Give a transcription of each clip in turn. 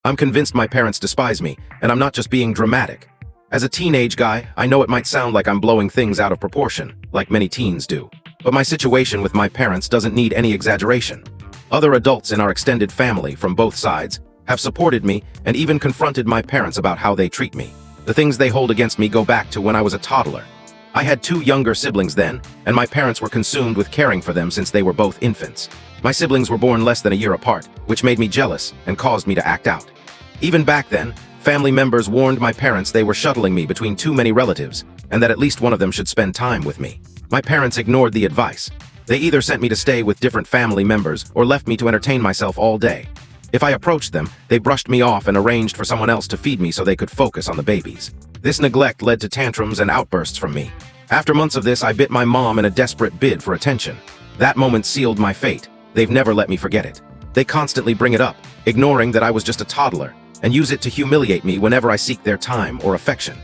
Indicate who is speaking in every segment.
Speaker 1: I'm convinced my parents despise me, and I'm not just being dramatic. As a teenage guy, I know it might sound like I'm blowing things out of proportion, like many teens do. But my situation with my parents doesn't need any exaggeration. Other adults in our extended family, from both sides, have supported me and even confronted my parents about how they treat me. The things they hold against me go back to when I was a toddler. I had 2 younger siblings then, and my parents were consumed with caring for them since they were both infants. My siblings were born less than a year apart, which made me jealous and caused me to act out. Even back then, family members warned my parents they were shuttling me between too many relatives, and that at least one of them should spend time with me. My parents ignored the advice. They either sent me to stay with different family members or left me to entertain myself all day. If I approached them, they brushed me off and arranged for someone else to feed me so they could focus on the babies. This neglect led to tantrums and outbursts from me. After months of this, I bit my mom in a desperate bid for attention. That moment sealed my fate. They've never let me forget it. They constantly bring it up, ignoring that I was just a toddler, and use it to humiliate me whenever I seek their time or affection.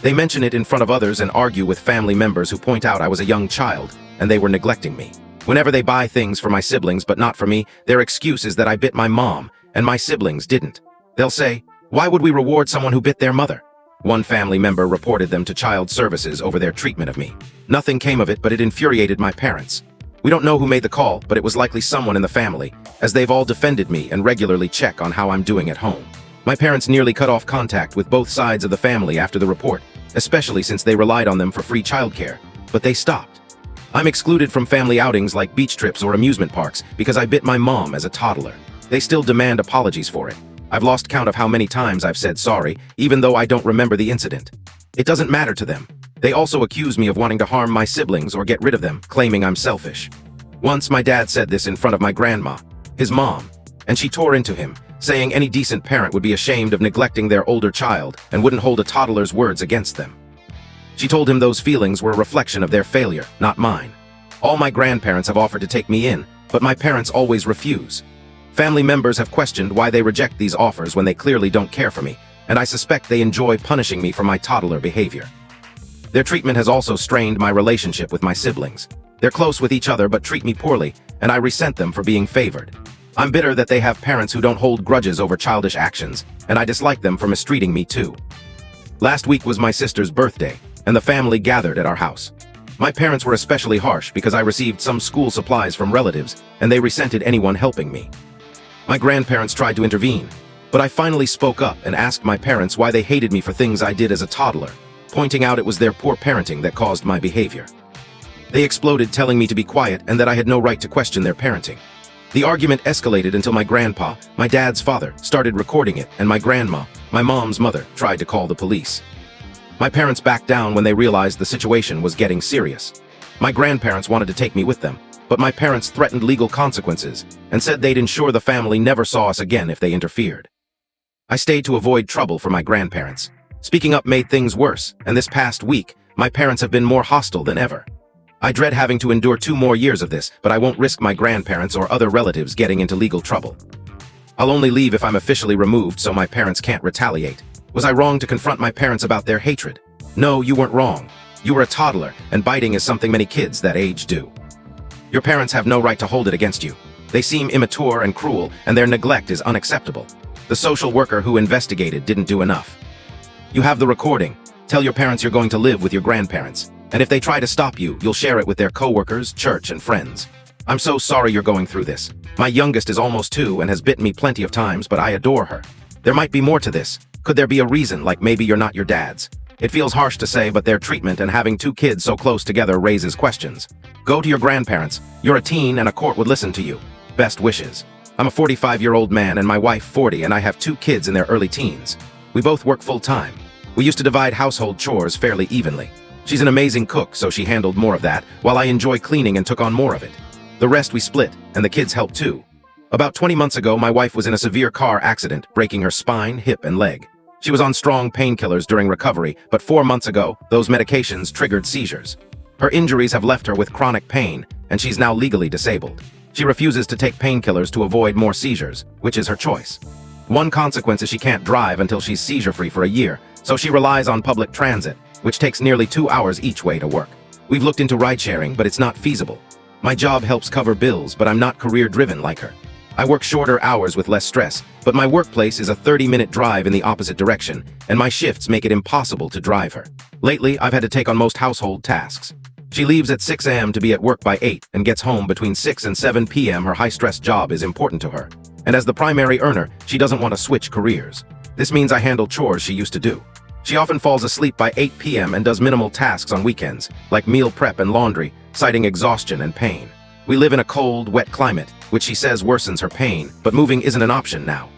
Speaker 1: They mention it in front of others and argue with family members who point out I was a young child, and they were neglecting me. Whenever they buy things for my siblings but not for me, their excuse is that I bit my mom, and my siblings didn't. They'll say, "Why would we reward someone who bit their mother?" One family member reported them to child services over their treatment of me. Nothing came of it, but it infuriated my parents. We don't know who made the call, but it was likely someone in the family, as they've all defended me and regularly check on how I'm doing at home. My parents nearly cut off contact with both sides of the family after the report, especially since they relied on them for free childcare, but they stopped. I'm excluded from family outings like beach trips or amusement parks because I bit my mom as a toddler. They still demand apologies for it. I've lost count of how many times I've said sorry, even though I don't remember the incident. It doesn't matter to them. They also accuse me of wanting to harm my siblings or get rid of them, claiming I'm selfish. Once my dad said this in front of my grandma, his mom, and she tore into him, saying any decent parent would be ashamed of neglecting their older child and wouldn't hold a toddler's words against them. She told him those feelings were a reflection of their failure, not mine. All my grandparents have offered to take me in, but my parents always refuse. Family members have questioned why they reject these offers when they clearly don't care for me, and I suspect they enjoy punishing me for my toddler behavior. Their treatment has also strained my relationship with my siblings. They're close with each other but treat me poorly, and I resent them for being favored. I'm bitter that they have parents who don't hold grudges over childish actions, and I dislike them for mistreating me too. Last week was my sister's birthday, and the family gathered at our house. My parents were especially harsh because I received some school supplies from relatives, and they resented anyone helping me. My grandparents tried to intervene, but I finally spoke up and asked my parents why they hated me for things I did as a toddler, pointing out it was their poor parenting that caused my behavior. They exploded, telling me to be quiet and that I had no right to question their parenting. The argument escalated until my grandpa, my dad's father, started recording it, and my grandma, my mom's mother, tried to call the police. My parents backed down when they realized the situation was getting serious. My grandparents wanted to take me with them, but my parents threatened legal consequences and said they'd ensure the family never saw us again if they interfered. I stayed to avoid trouble for my grandparents. Speaking up made things worse, and this past week, my parents have been more hostile than ever. I dread having to endure 2 more years of this, but I won't risk my grandparents or other relatives getting into legal trouble. I'll only leave if I'm officially removed so my parents can't retaliate. Was I wrong to confront my parents about their hatred? No, you weren't wrong. You were a toddler, and biting is something many kids that age do. Your parents have no right to hold it against you. They seem immature and cruel, and their neglect is unacceptable. The social worker who investigated didn't do enough. You have the recording. Tell your parents you're going to live with your grandparents. And if they try to stop you, you'll share it with their coworkers, church, and friends. I'm so sorry you're going through this. My youngest is almost 2 and has bitten me plenty of times, but I adore her. There might be more to this. Could there be a reason, like maybe you're not your dad's? It feels harsh to say, but their treatment and having 2 kids so close together raises questions. Go to your grandparents. You're a teen and a court would listen to you. Best wishes. I'm a 45-year-old man and my wife 40, and I have 2 kids in their early teens. We both work full-time. We used to divide household chores fairly evenly. She's an amazing cook, so she handled more of that, while I enjoy cleaning and took on more of it. The rest we split, and the kids helped too. About 20 months ago, my wife was in a severe car accident, breaking her spine, hip, and leg. She was on strong painkillers during recovery, but 4 months ago, those medications triggered seizures. Her injuries have left her with chronic pain, and she's now legally disabled. She refuses to take painkillers to avoid more seizures, which is her choice. One consequence is she can't drive until she's seizure-free for a year, so she relies on public transit, which takes nearly 2 hours each way to work. We've looked into ride-sharing, but it's not feasible. My job helps cover bills, but I'm not career-driven like her. I work shorter hours with less stress, but my workplace is a 30-minute drive in the opposite direction, and my shifts make it impossible to drive her. Lately, I've had to take on most household tasks. She leaves at 6 a.m. to be at work by 8 and gets home between 6 and 7 p.m. Her high-stress job is important to her. And as the primary earner, she doesn't want to switch careers. This means I handle chores she used to do. She often falls asleep by 8 p.m. and does minimal tasks on weekends, like meal prep and laundry, citing exhaustion and pain. We live in a cold, wet climate, which she says worsens her pain, but moving isn't an option now.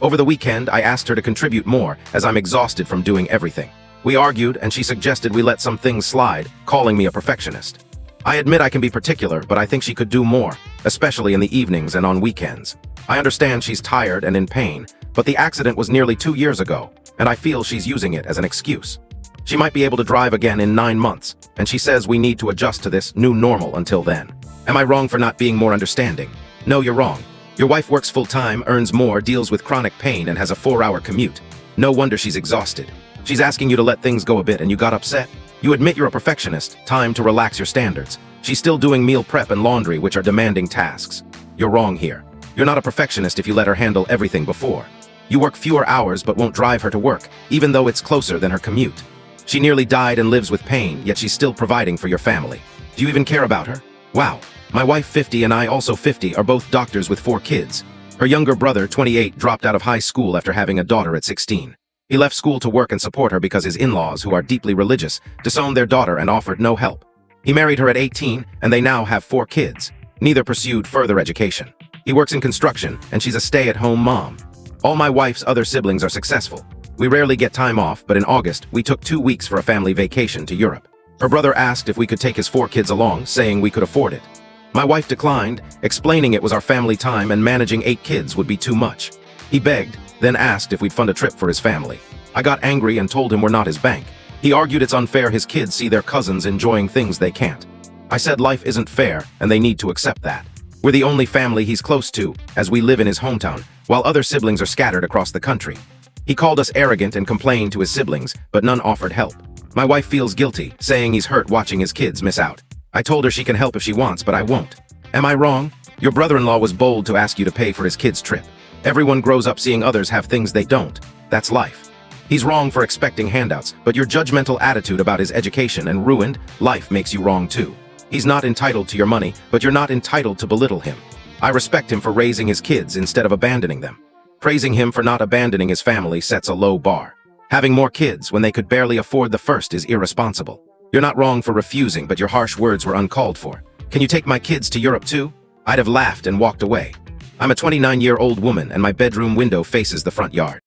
Speaker 1: Over the weekend, I asked her to contribute more, as I'm exhausted from doing everything. We argued, and she suggested we let some things slide, calling me a perfectionist. I admit I can be particular, but I think she could do more, especially in the evenings and on weekends. I understand she's tired and in pain, but the accident was nearly 2 years ago, and I feel she's using it as an excuse. She might be able to drive again in 9 months, and she says we need to adjust to this new normal until then. Am I wrong for not being more understanding? No, you're wrong. Your wife works full-time, earns more, deals with chronic pain, and has a 4-hour commute. No wonder she's exhausted. She's asking you to let things go a bit and you got upset? You admit you're a perfectionist, time to relax your standards. She's still doing meal prep and laundry, which are demanding tasks. You're wrong here. You're not a perfectionist if you let her handle everything before. You work fewer hours but won't drive her to work, even though it's closer than her commute. She nearly died and lives with pain, yet she's still providing for your family. Do you even care about her? Wow. My wife, 50, and I, also 50, are both doctors with 4 kids. Her younger brother, 28, dropped out of high school after having a daughter at 16. He left school to work and support her because his in-laws, who are deeply religious, disowned their daughter and offered no help. He married her at 18, and they now have 4 kids. Neither pursued further education. He works in construction, and she's a stay-at-home mom. All my wife's other siblings are successful. We rarely get time off, but in August, we took 2 weeks for a family vacation to Europe. Her brother asked if we could take his 4 kids along, saying we could afford it. My wife declined, explaining it was our family time and managing 8 kids would be too much. He begged, then asked if we'd fund a trip for his family. I got angry and told him we're not his bank. He argued it's unfair his kids see their cousins enjoying things they can't. I said life isn't fair, and they need to accept that. We're the only family he's close to, as we live in his hometown, while other siblings are scattered across the country. He called us arrogant and complained to his siblings, but none offered help. My wife feels guilty, saying he's hurt watching his kids miss out. I told her she can help if she wants, but I won't. Am I wrong? Your brother-in-law was bold to ask you to pay for his kids' trip. Everyone grows up seeing others have things they don't. That's life. He's wrong for expecting handouts, but your judgmental attitude about his education and ruined life makes you wrong too. He's not entitled to your money, but you're not entitled to belittle him. I respect him for raising his kids instead of abandoning them. Praising him for not abandoning his family sets a low bar. Having more kids when they could barely afford the first is irresponsible. You're not wrong for refusing, but your harsh words were uncalled for. Can you take my kids to Europe too? I'd have laughed and walked away. I'm a 29-year-old woman and my bedroom window faces the front yard.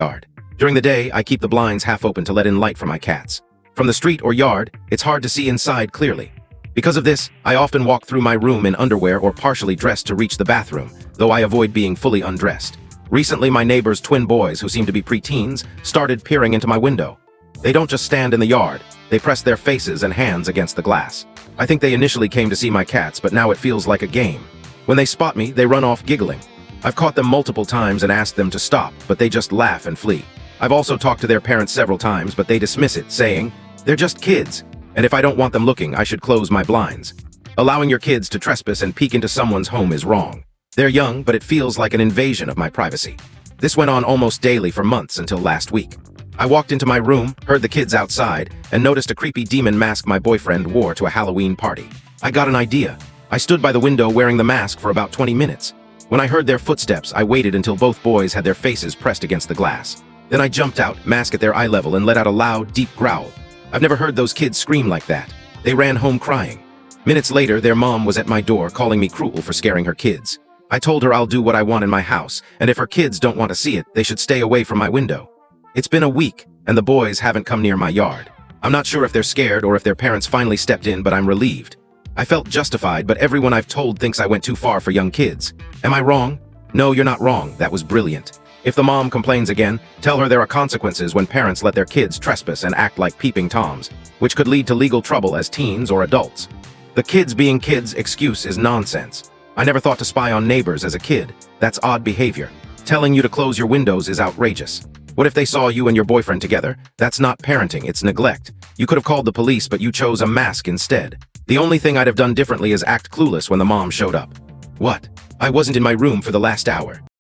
Speaker 1: During the day, I keep the blinds half open to let in light for my cats. From the street or yard, it's hard to see inside clearly. Because of this, I often walk through my room in underwear or partially dressed to reach the bathroom, though I avoid being fully undressed. Recently, my neighbor's twin boys, who seem to be preteens, started peering into my window. They don't just stand in the yard, they press their faces and hands against the glass. I think they initially came to see my cats, but now it feels like a game. When they spot me, they run off giggling. I've caught them multiple times and asked them to stop, but they just laugh and flee. I've also talked to their parents several times, but they dismiss it, saying, they're just kids, and if I don't want them looking, I should close my blinds. Allowing your kids to trespass and peek into someone's home is wrong. They're young, but it feels like an invasion of my privacy. This went on almost daily for months until last week. I walked into my room, heard the kids outside, and noticed a creepy demon mask my boyfriend wore to a Halloween party. I got an idea. I stood by the window wearing the mask for about 20 minutes. When I heard their footsteps, I waited until both boys had their faces pressed against the glass. Then I jumped out, mask at their eye level, and let out a loud, deep growl. I've never heard those kids scream like that. They ran home crying. Minutes later, their mom was at my door calling me cruel for scaring her kids. I told her I'll do what I want in my house, and if her kids don't want to see it, they should stay away from my window. It's been a week, and the boys haven't come near my yard. I'm not sure if they're scared or if their parents finally stepped in, but I'm relieved. I felt justified, but everyone I've told thinks I went too far for young kids. Am I wrong? No, you're not wrong. That was brilliant. If the mom complains again, tell her there are consequences when parents let their kids trespass and act like peeping toms, which could lead to legal trouble as teens or adults. The kids being kids excuse is nonsense. I never thought to spy on neighbors as a kid. That's odd behavior. Telling you to close your windows is outrageous. What if they saw you and your boyfriend together? That's not parenting, it's neglect. You could have called the police, but you chose a mask instead. The only thing I'd have done differently is act clueless when the mom showed up. What? I wasn't in my room for the last hour.